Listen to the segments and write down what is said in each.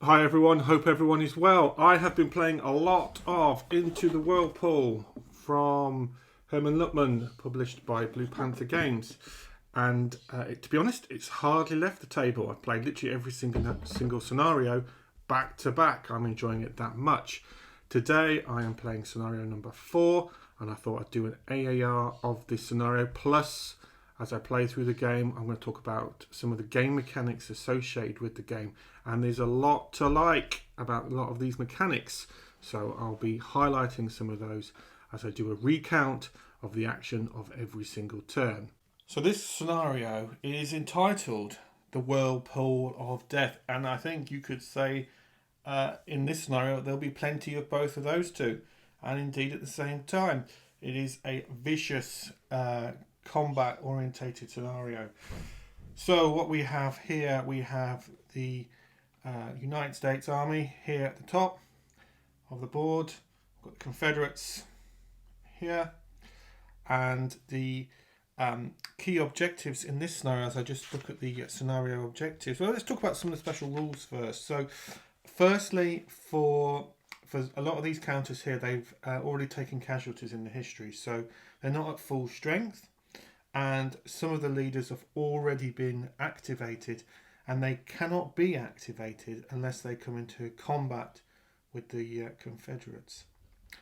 Hi everyone, hope everyone is well. I have been playing a lot of Into the Whirlpool from Herman Luttman, published by Blue Panther Games. And to be honest, it's hardly left the table. I've played literally every single scenario back to back. I'm enjoying it that much. Today I am playing scenario number 4, and I thought I'd do an AAR of this scenario. Plus, as I play through the game, I'm going to talk about some of the game mechanics associated with the game. And there's a lot to like about a lot of these mechanics. So I'll be highlighting some of those as I do a recount of the action of every single turn. So this scenario is entitled The Whirlpool of Death. And I think you could say in this scenario there'll be plenty of both of those two. And indeed at the same time. It is a vicious combat orientated scenario. So what we have here, we have the United States Army here at the top of the board. We've got the Confederates here, and the key objectives in this scenario, as I just look at the scenario objectives. Well, let's talk about some of the special rules first. So firstly, for a lot of these counters here, they've already taken casualties in the history, so they're not at full strength. And some of the leaders have already been activated, and they cannot be activated unless they come into combat with the Confederates.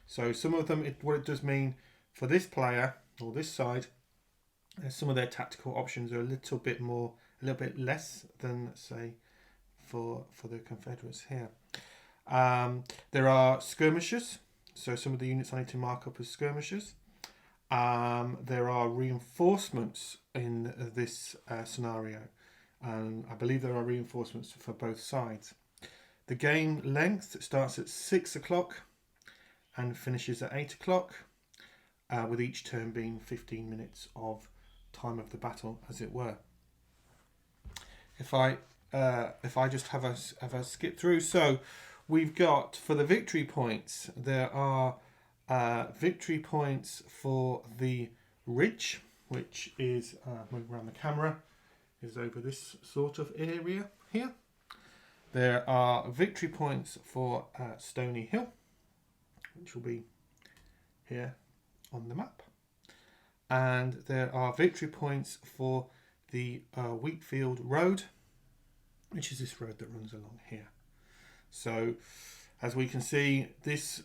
So some of them, what it does mean for this player or this side, some of their tactical options are a little bit less than, say, for the Confederates here. There are skirmishers, so some of the units I need to mark up as skirmishers. There are reinforcements in this scenario, and I believe there are reinforcements for both sides. The game length starts at 6 o'clock and finishes at 8 o'clock, with each turn being 15 minutes of time of the battle, as it were. If I just have a skip through, so we've got, for the victory points, there are victory points for the ridge, which is moving around the camera, is over this sort of area here. There are victory points for Stony Hill, which will be here on the map, and there are victory points for the Wheatfield Road, which is this road that runs along here. So as we can see, this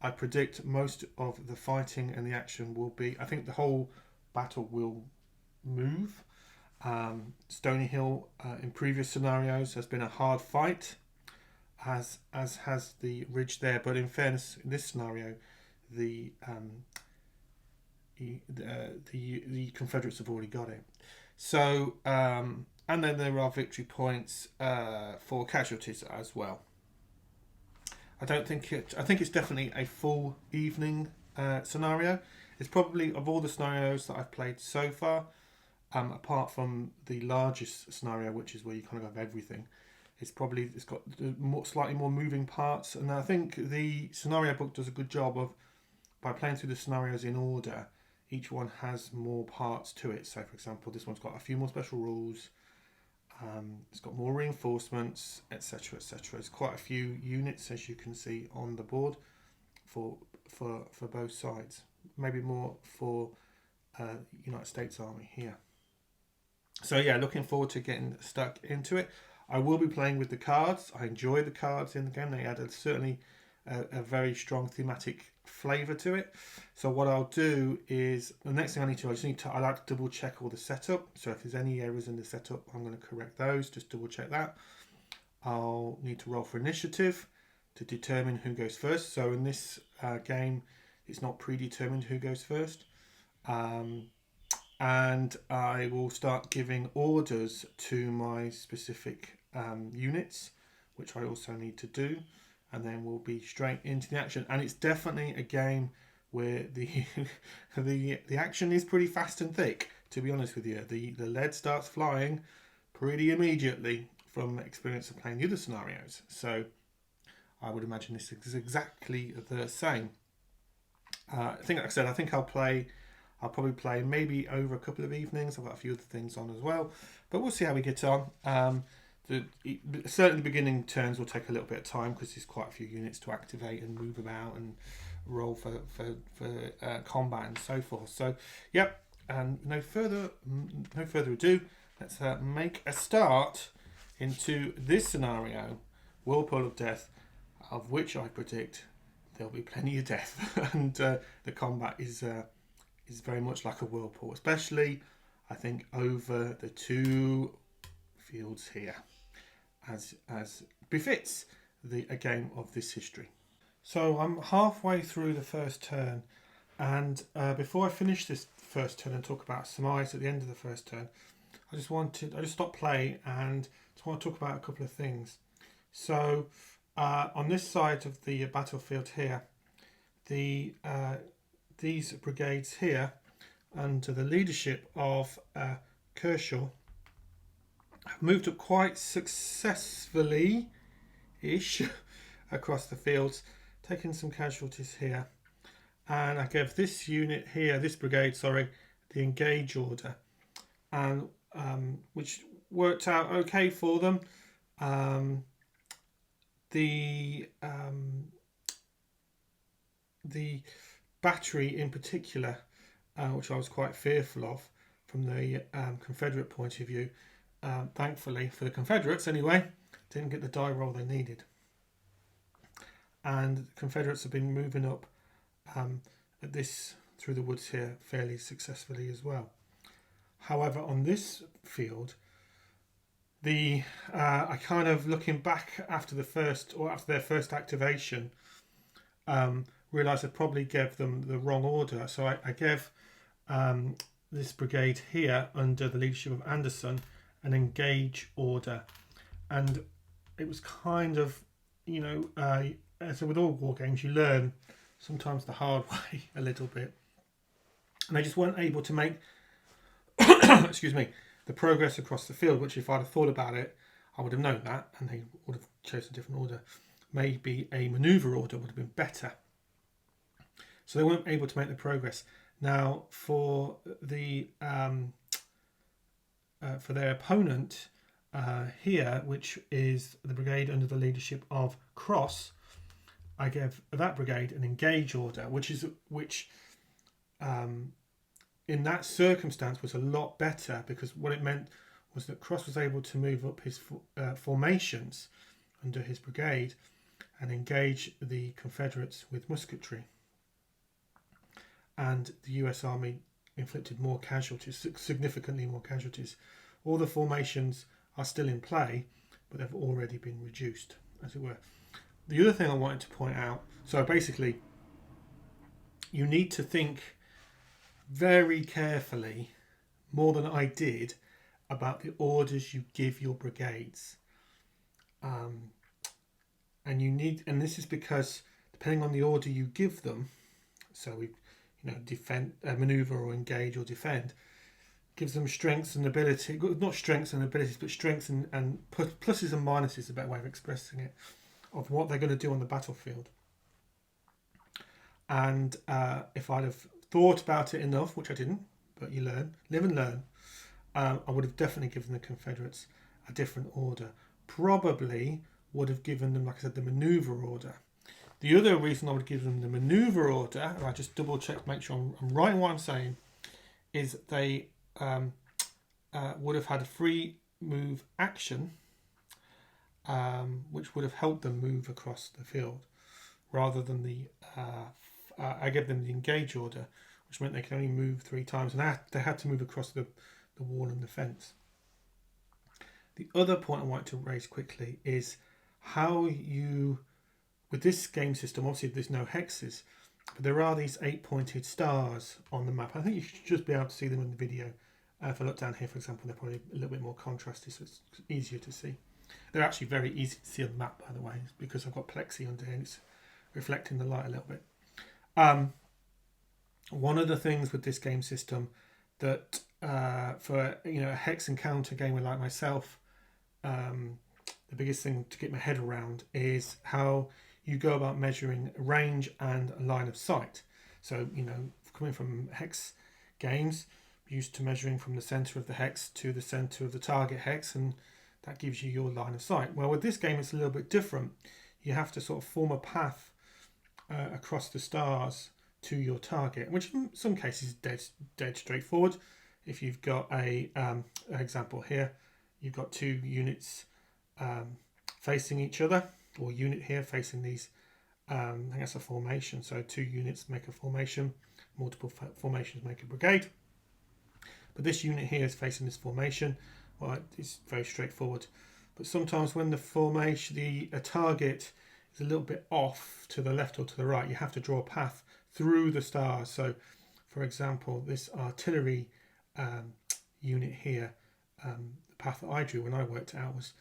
I predict most of the fighting and the action will be, I think the whole battle will move. Stony Hill in previous scenarios has been a hard fight, as has the ridge there, but in fairness, in this scenario, the Confederates have already got it. So and then there are victory points for casualties as well. I think it's definitely a full evening scenario. It's probably, of all the scenarios that I've played so far, apart from the largest scenario, which is where you kind of have everything, it's got slightly more moving parts. And I think the scenario book does a good job of, by playing through the scenarios in order, each one has more parts to it. So for example, this one's got a few more special rules. It's got more reinforcements, etc., etc. There's quite a few units, as you can see on the board, for both sides. Maybe more for United States Army here. So yeah, looking forward to getting stuck into it. I will be playing with the cards. I enjoy the cards in the game. They add certainly a very strong thematic flavour to it. So what I'll do is, the next thing I like to double check all the setup. So if there's any errors in the setup, I'm going to correct those, just double check that. I'll need to roll for initiative to determine who goes first. So in this game, it's not predetermined who goes first. And I will start giving orders to my specific units, which I also need to do. And then we'll be straight into the action. And it's definitely a game where the the action is pretty fast and thick, to be honest with you. The lead starts flying pretty immediately from experience of playing the other scenarios. So I would imagine this is exactly the same. I think I'll probably play maybe over a couple of evenings. I've got a few other things on as well, but we'll see how we get on. certainly the beginning turns will take a little bit of time because there's quite a few units to activate and move about and roll for combat and so forth. So, yep. And no further ado, let's make a start into this scenario, Whirlpool of Death, of which I predict there'll be plenty of death, and the combat is very much like a whirlpool, especially I think over the two fields here, as befits a game of this history. So I'm halfway through the first turn, and before I finish this first turn and talk about surmise at the end of the first turn, I just stopped playing and just want to talk about a couple of things. So on this side of the battlefield here, these brigades here, under the leadership of Kershaw, have moved up quite successfully-ish across the fields, taking some casualties here. And I gave this unit here, this brigade, sorry, the engage order, and which worked out okay for them. The battery in particular, which I was quite fearful of from the Confederate point of view, thankfully for the Confederates anyway, didn't get the die roll they needed. And the Confederates have been moving up at this through the woods here fairly successfully as well. However, on this field, I kind of, looking back after their first activation, realised I probably gave them the wrong order. So I gave this brigade here, under the leadership of Anderson, an engage order, and it was kind of, so with all war games, you learn sometimes the hard way a little bit, and they just weren't able to make excuse me, the progress across the field, which if I'd have thought about it, I would have known that, and they would have chosen a different order. Maybe a manoeuvre order would have been better. So they weren't able to make the progress. Now, for the for their opponent here, which is the brigade under the leadership of Cross, I gave that brigade an engage order, which in that circumstance was a lot better, because what it meant was that Cross was able to move up his formations under his brigade and engage the Confederates with musketry. And the US Army inflicted more casualties, significantly more casualties. All the formations are still in play, but they've already been reduced, as it were. The other thing I wanted to point out, so basically, you need to think very carefully, more than I did, about the orders you give your brigades. And this is because depending on the order you give them, so defend, maneuver or engage or defend, gives them strengths and ability, not strengths and abilities, but strengths and pluses and minuses is a better way of expressing it, of what they're going to do on the battlefield. And if I'd have thought about it enough, which I didn't, but you live and learn, I would have definitely given the Confederates a different order. Probably would have given them, like I said, the manoeuvre order. The other reason I would give them the manoeuvre order, and I just double check to make sure I'm right in what I'm saying, is they would have had a free move action, which would have helped them move across the field, rather than I gave them the engage order, which meant they could only move 3 times, and they had to move across the wall and the fence. The other point I want to raise quickly is how you, with this game system, obviously there's no hexes, but there are these 8-pointed stars on the map. I think you should just be able to see them in the video. If I look down here, for example, they're probably a little bit more contrasty, so it's easier to see. They're actually very easy to see on the map, by the way, because I've got plexi under here and it's reflecting the light a little bit. One of the things with this game system that for a hex encounter gamer like myself, the biggest thing to get my head around is how you go about measuring range and line of sight. So, coming from hex games, used to measuring from the center of the hex to the center of the target hex, and that gives you your line of sight. Well, with this game, it's a little bit different. You have to sort of form a path across the stars to your target, which in some cases is dead straightforward. If you've got a example here, you've got two units facing each other, or unit here facing these. I think that's a formation. So two units make a formation, multiple formations make a brigade. But this unit here is facing this formation. Well, it's very straightforward. But sometimes when the formation, a target is a little bit off to the left or to the right, you have to draw a path through the stars. So, for example, this artillery unit here, the path that I drew when I worked it out was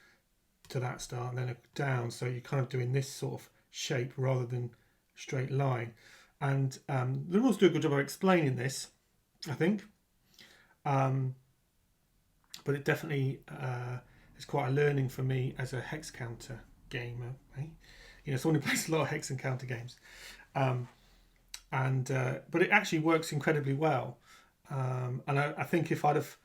to that star and then down. So you're kind of doing this sort of shape rather than straight line. And the rules do a good job of explaining this, I think. But it definitely is quite a learning for me as a hex counter gamer. You know, someone who plays a lot of hex and counter games. But it actually works incredibly well. And I think if I'd have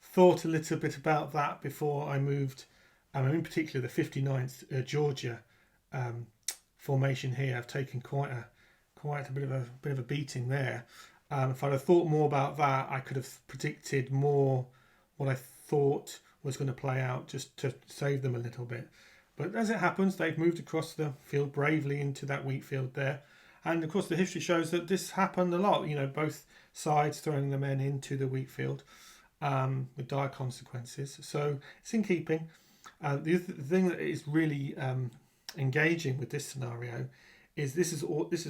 thought a little bit about that before I moved, in particular the 59th Georgia formation here, I've taken quite a bit of a beating there. If I'd have thought more about that, I could have predicted more what I thought was going to play out, just to save them a little bit. But as it happens, they've moved across the field bravely into that wheat field there. And of course, the history shows that this happened a lot. You know, both sides throwing the men into the wheat field with dire consequences. So it's in keeping. The thing that is really engaging with this scenario is this has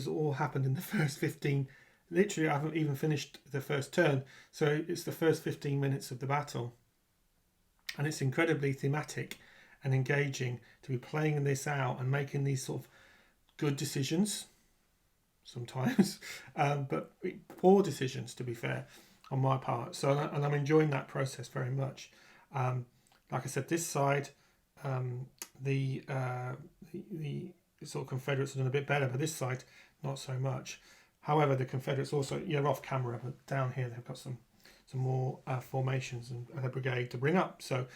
all happened in the first 15. Literally, I haven't even finished the first turn, so it's the first 15 minutes of the battle, and it's incredibly thematic and engaging to be playing this out and making these sort of good decisions sometimes, but poor decisions, to be fair, on my part. So, and I'm enjoying that process very much. Like I said, this side, the sort of Confederates have done a bit better, but this side not so much. However, the Confederates also, you're off camera, but down here they've got some more formations and a brigade to bring up. So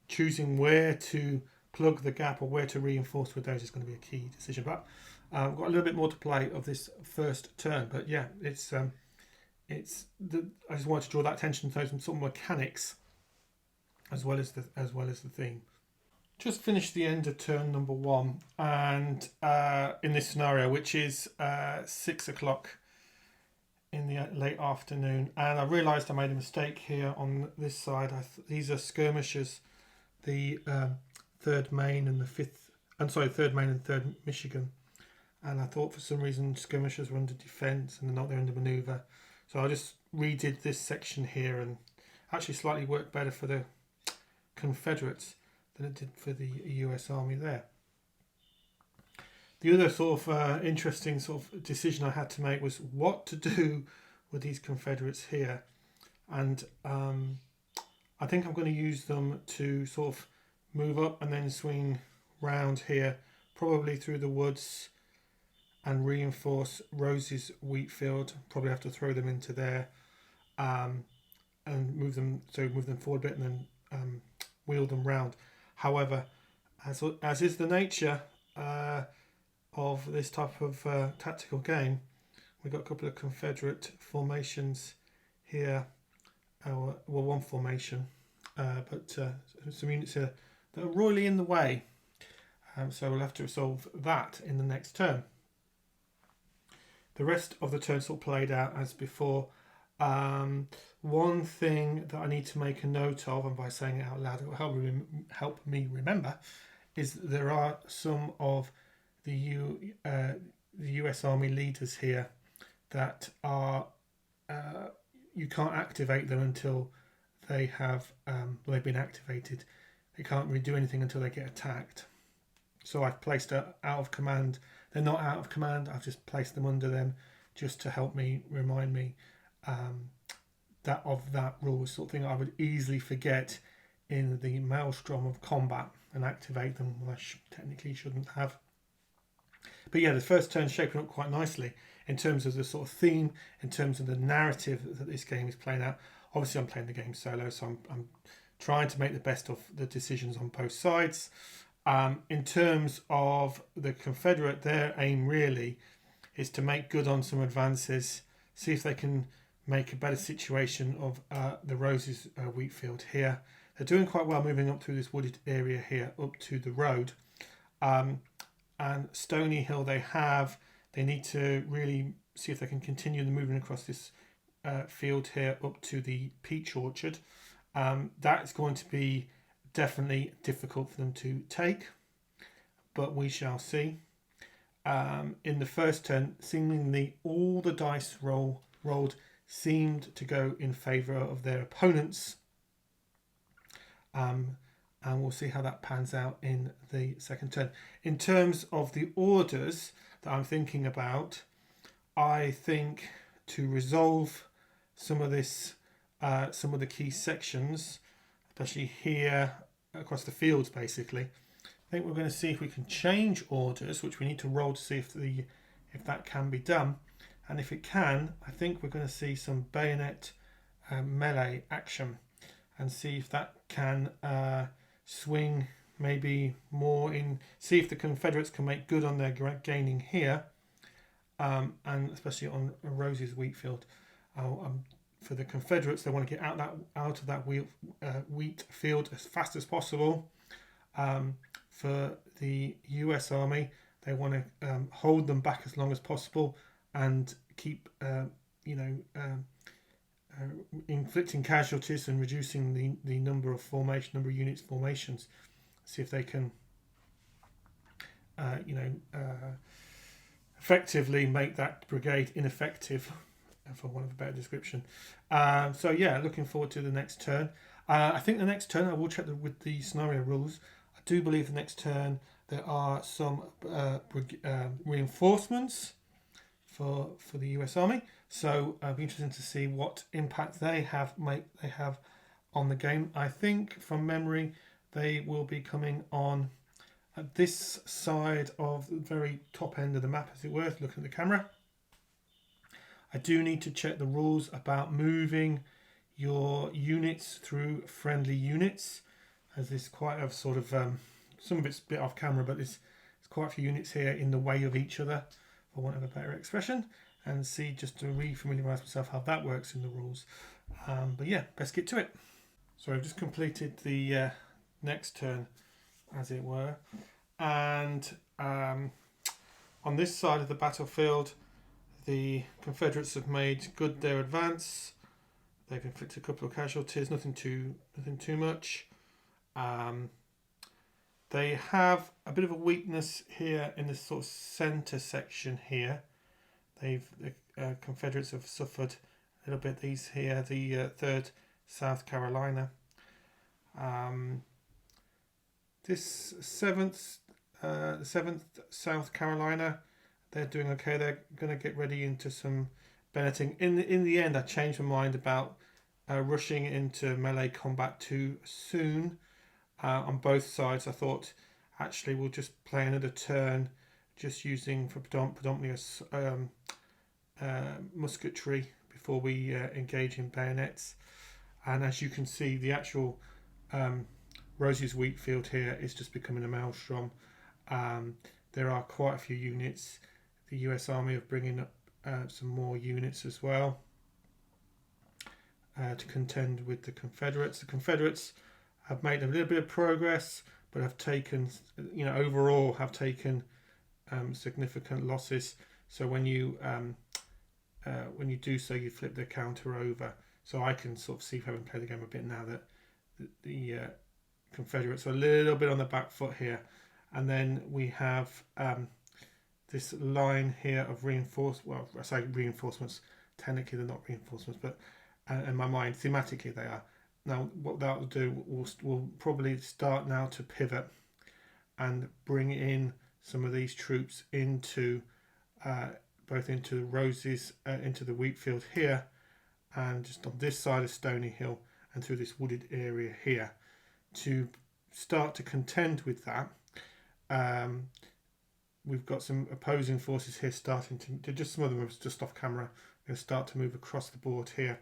choosing where to plug the gap or where to reinforce with those is going to be a key decision. But I've got a little bit more to play of this first turn. But yeah, I just wanted to draw that attention to some sort of mechanics as well as the theme. Just finished the end of turn number 1, and in this scenario, which is 6 o'clock in the late afternoon, and I realised I made a mistake here on this side. These are skirmishers, the 3rd Maine and the 5th. Third Maine and 3rd Michigan, and I thought for some reason skirmishers were under defence and they're under manoeuvre. So I just redid this section here, and actually slightly worked better for the Confederates than it did for the US Army there. The other sort of interesting sort of decision I had to make was what to do with these Confederates here, and I think I'm going to use them to sort of move up and then swing round here, probably through the woods, and reinforce Rose's wheat field. Probably have to throw them into there, and move them forward a bit, and then wheel them round. However, as is the nature of this type of tactical game, we've got a couple of Confederate formations here. Well, one formation, but some units here that are royally in the way. So we'll have to resolve that in the next turn. The rest of the turn sort of played out as before. One thing that I need to make a note of, and by saying it out loud it will help me remember, is that there are some of the US Army leaders here that are you can't activate them until they have they've been activated. They can't really do anything until they get attacked. So I've placed out of command. They're not out of command. I've just placed them under them just to help me remind me that rule, sort of thing I would easily forget in the maelstrom of combat and activate them when I technically shouldn't have. But yeah, the first turn's shaping up quite nicely in terms of the sort of theme, in terms of the narrative that this game is playing out. Obviously, I'm playing the game solo, so I'm trying to make the best of the decisions on both sides. In terms of the Confederate, their aim really is to make good on some advances, see if they can make a better situation of the Roses wheat field here. They're doing quite well moving up through this wooded area here up to the road. And Stony Hill they need to really see if they can continue the moving across this field here up to the peach orchard. That's going to be definitely difficult for them to take, but we shall see. In the first turn, seemingly all the dice rolled seemed to go in favour of their opponents, and we'll see how that pans out in the second turn. In terms of the orders that I'm thinking about, I think to resolve some of this, some of the key sections, especially here across the fields basically, I think we're going to see if we can change orders, which we need to roll to see if that can be done. And if it can, I think we're going to see some bayonet melee action and see if that can swing maybe more in, see if the Confederates can make good on their gaining here, and especially on Rose's wheat field. For the Confederates, they want to get out of that wheat field as fast as possible. For the US Army, they want to hold them back as long as possible and keep, inflicting casualties and reducing the number of units formations. See if they can, effectively make that brigade ineffective, for want of a better description. So yeah, looking forward to the next turn. I think the next turn, I will check with the scenario rules. I do believe the next turn there are some reinforcements for the US Army. So it'll be interesting to see what impact they have on the game. I think from memory they will be coming on at this side of the very top end of the map, as it were, looking at the camera. I do need to check the rules about moving your units through friendly units, as there's quite a sort of some of it's a bit off camera, but there's quite a few units here in the way of each other, for want of a better expression, and see, just to re-familiarise myself how that works in the rules. But yeah, best get to it. So I've just completed the next turn, as it were, and on this side of the battlefield, the Confederates have made good their advance. They've inflicted a couple of casualties, nothing too much. They have a bit of a weakness here in this sort of centre section here. The Confederates have suffered a little bit. These here, the 3rd South Carolina. This 7th South Carolina, they're doing okay. They're going to get ready into some Benetting. In the end, I changed my mind about rushing into melee combat too soon on both sides. I thought, actually, we'll just play another turn, just using for predominantly musketry before we engage in bayonets. And as you can see, the actual Rosie's wheat field here is just becoming a maelstrom. There are quite a few units. The US Army are bringing up some more units as well to contend with the Confederates. The Confederates have made a little bit of progress, but have taken, overall have taken significant losses. So when you do so, you flip the counter over. So I can sort of see, having played the game a bit now, that the Confederates are a little bit on the back foot here. And then we have this line here of reinforcements. Well, I say reinforcements. Technically, they're not reinforcements, but in my mind, thematically, they are. Now, what that will do, we'll probably start now to pivot and bring in some of these troops into both into Roses, into the wheat field here, and just on this side of Stony Hill and through this wooded area here, to start to contend with that. We've got some opposing forces here starting to just, some of them are just off camera. We're going to start to move across the board here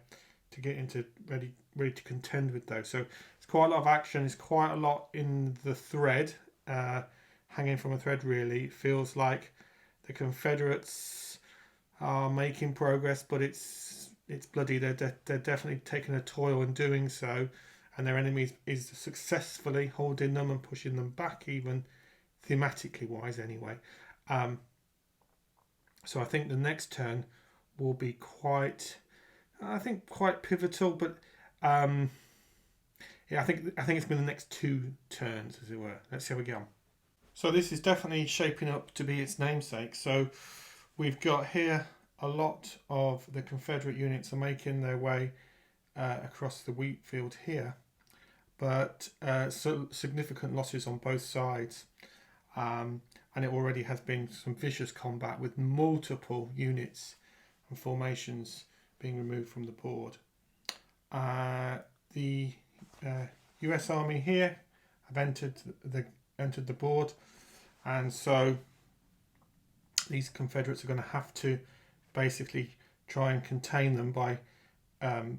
to get into ready to contend with those. So it's quite a lot of action. It's quite a lot in the thread, hanging from a thread. Really, it feels like the Confederates are making progress, but it's bloody. They're definitely taking a toil in doing so, and their enemy is successfully holding them and pushing them back, even thematically wise. Anyway, um, so I think the next turn will be quite pivotal, but um, yeah, I think it's been the next two turns, as it were. Let's see how we go on. So this is definitely shaping up to be its namesake. So we've got here a lot of the Confederate units are making their way across the wheat field here, but so significant losses on both sides. And it already has been some vicious combat with multiple units and formations being removed from the board. The US Army here have entered the board, and so these Confederates are going to have to basically try and contain them by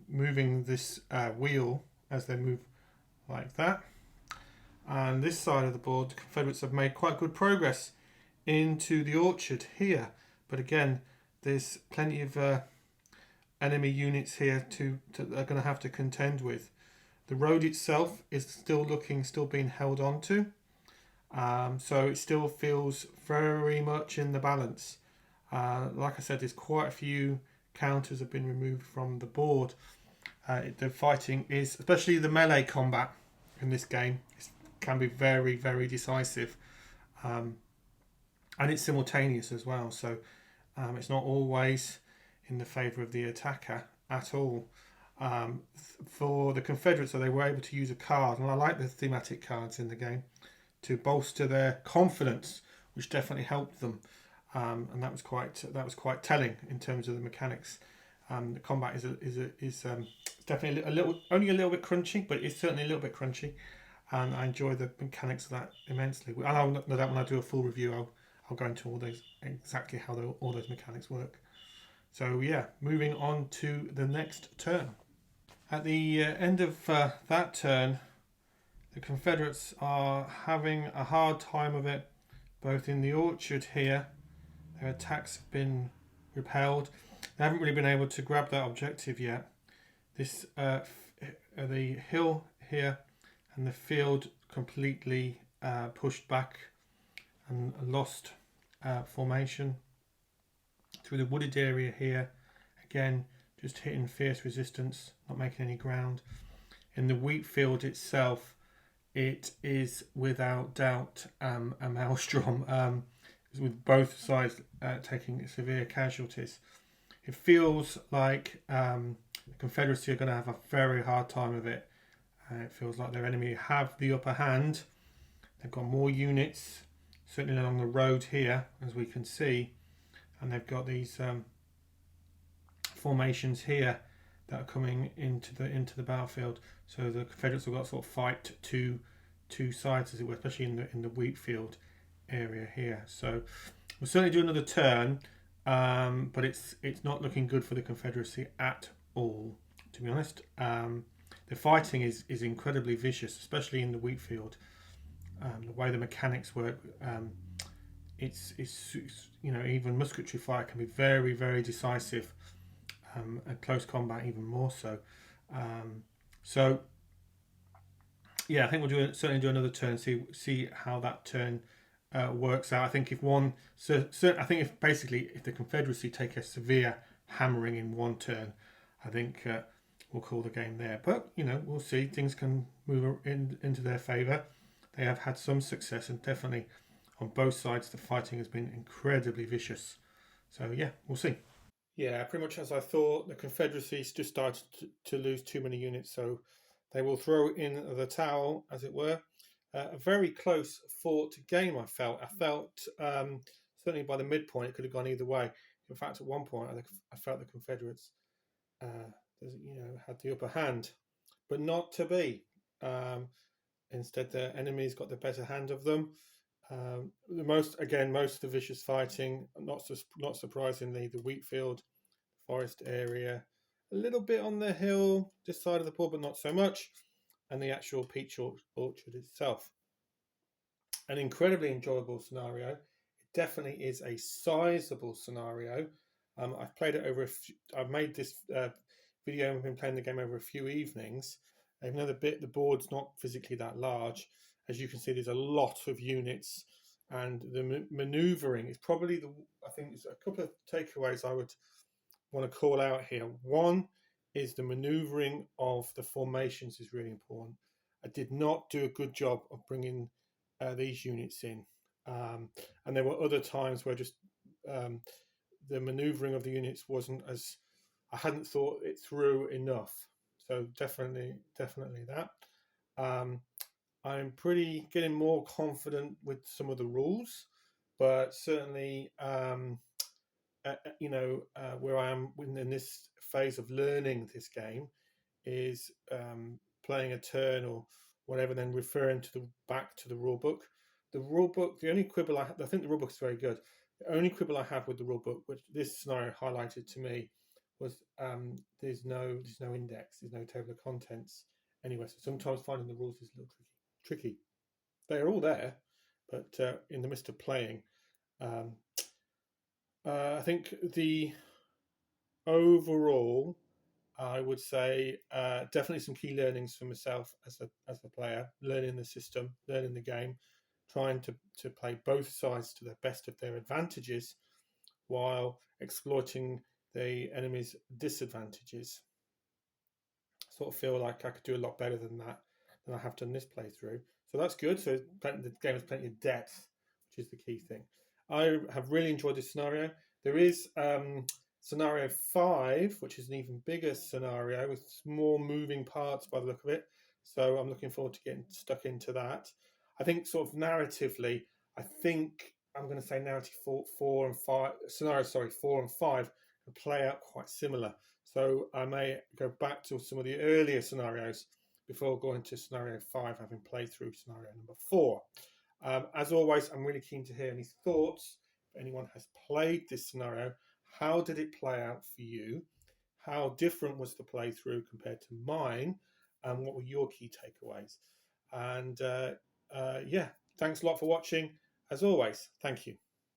moving this wheel as they move like that. And this side of the board, the Confederates have made quite good progress into the orchard here, but again, there's plenty of enemy units here are going to have to contend with. The road itself is still being held on to, so it still feels very much in the balance. Like I said, there's quite a few counters have been removed from the board. The fighting is, especially the melee combat in this game, can be very, very decisive, and it's simultaneous as well. So it's not always in the favour of the attacker at all. For the Confederates, so they were able to use a card, and I like the thematic cards in the game to bolster their confidence, which definitely helped them, and that was quite telling in terms of the mechanics. The combat is definitely only a little bit crunchy, but it's certainly a little bit crunchy, and I enjoy the mechanics of that immensely. And I'll know that when I do a full review, I'll go into exactly how all those mechanics work. So yeah, moving on to the next turn. At the end of that turn, the Confederates are having a hard time of it, both in the orchard here. Their attacks have been repelled. They haven't really been able to grab that objective yet. This the hill here and the field completely pushed back and lost formation. Through the wooded area here, again, just hitting fierce resistance, not making any ground. In the wheat field itself, it is without doubt a maelstrom, with both sides taking severe casualties. It feels like the Confederacy are going to have a very hard time of it. It feels like their enemy have the upper hand. They've got more units, certainly along the road here, as we can see, and they've got these formations here that are coming into the battlefield. So the Confederates have got to sort of fight two sides, as it were, especially in the wheat field area here. So we'll certainly do another turn, but it's not looking good for the Confederacy at all, to be honest. The fighting is incredibly vicious, especially in the wheat field. The way the mechanics work, it's even musketry fire can be very, very decisive, and close combat even more so. So yeah, I think we'll certainly do another turn, see how that turn works out. I think if the Confederacy take a severe hammering in one turn, I think we'll call the game there. But we'll see. Things can move into their favour. They have had some success, and definitely on both sides the fighting has been incredibly vicious. So yeah, we'll see. Yeah, pretty much as I thought. The Confederacy just started to lose too many units, so they will throw in the towel, as it were. A very close fought game, I felt. Certainly by the midpoint, it could have gone either way. In fact, at one point, I felt the Confederates had the upper hand, but not to be. Instead, their enemies got the better hand of them. Most of the vicious fighting, not surprisingly, the wheat field, forest area, a little bit on the hill, this side of the board, but not so much. and the actual peach orchard itself. An incredibly enjoyable scenario. It definitely is a sizable scenario. I've played it over. I've made this video and been playing the game over a few evenings. Even though the board's not physically that large, as you can see, there's a lot of units, and the manoeuvring is probably the. I think there's a couple of takeaways I would want to call out here. One is the manoeuvring of the formations is really important. I did not do a good job of bringing these units in, and there were other times where just the manoeuvring of the units wasn't as I hadn't thought it through enough. So definitely that. Um, I'm pretty getting more confident with some of the rules, but certainly where I am in this phase of learning this game is playing a turn or whatever, then referring to the back to the rule book. The rule book, the only quibble I think the rule book is very good. The only quibble I have with the rule book, which this scenario highlighted to me, was there's no index, there's no table of contents anywhere. So sometimes finding the rules is a little tricky. They are all there, but in the midst of playing, um, I think the overall, I would say definitely some key learnings for myself as a player, learning the system, learning the game, trying to play both sides to the best of their advantages while exploiting the enemy's disadvantages. I sort of feel like I could do a lot better than that than I have done this playthrough. So that's good. So the game has plenty of depth, which is the key thing. I have really enjoyed this scenario. There is scenario 5, which is an even bigger scenario with more moving parts by the look of it. So I'm looking forward to getting stuck into that. I think sort of narratively, I think I'm going to say narrative 4 and 5, scenario, sorry, 4 and 5 can play out quite similar. So I may go back to some of the earlier scenarios before going to scenario 5, having played through scenario number 4. As always, I'm really keen to hear any thoughts. If anyone has played this scenario, how did it play out for you? How different was the playthrough compared to mine? And what were your key takeaways? And yeah, thanks a lot for watching. As always, thank you.